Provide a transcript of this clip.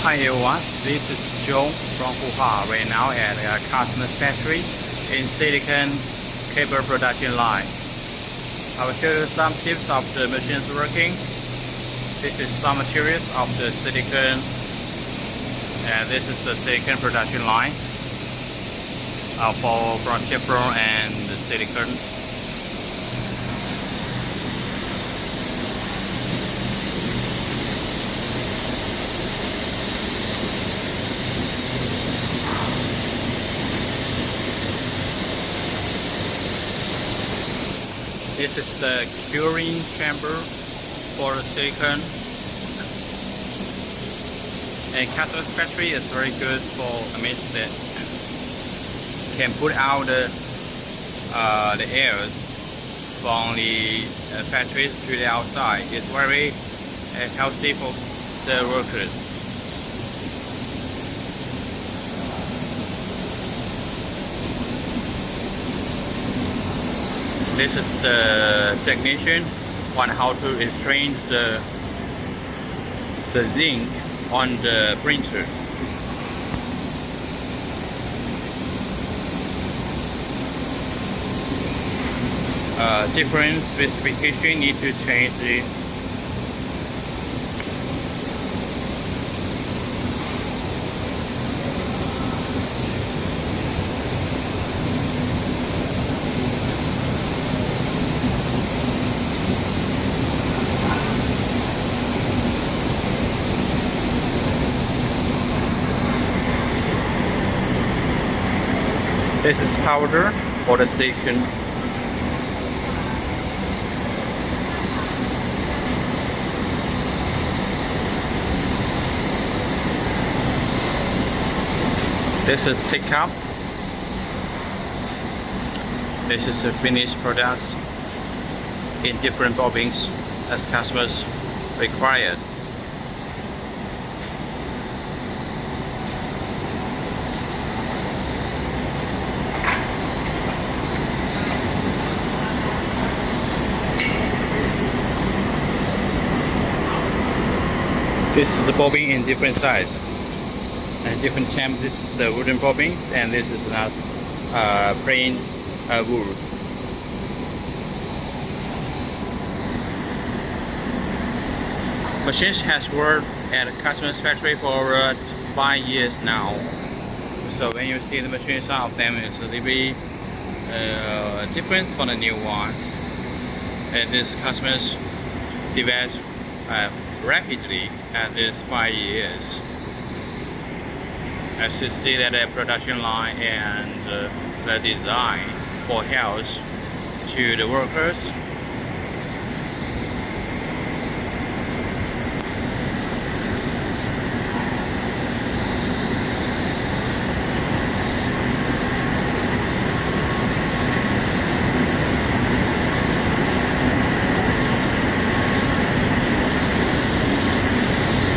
Hi everyone, this is Joe from Wuhan. Right now at a customer's factory in Silicone cable production line. I will show you some tips of the machines working. This is some materials of the silicone, and this is the silicone production line from Teflon and the silicone. This is the curing chamber for the silicone, and customer's factory is very good for, that can put out the airs from the factories to the outside. It's very healthy for the workers. This is the technician on how to exchange the zinc on the printer. Different specification need to change the This is powder for the silicone. This is pickup. This is the finished products in different bobbins as customers required. This is the bobbin in different size and different temp. This is the wooden bobbins, and this is not plain wool. Machines has worked at a customer's factory for 5 years now. So when you see the machine, some of them is a little bit different from the new ones. And this customers developed rapidly at this 5 years. As you see that the production line and the design for health to the workers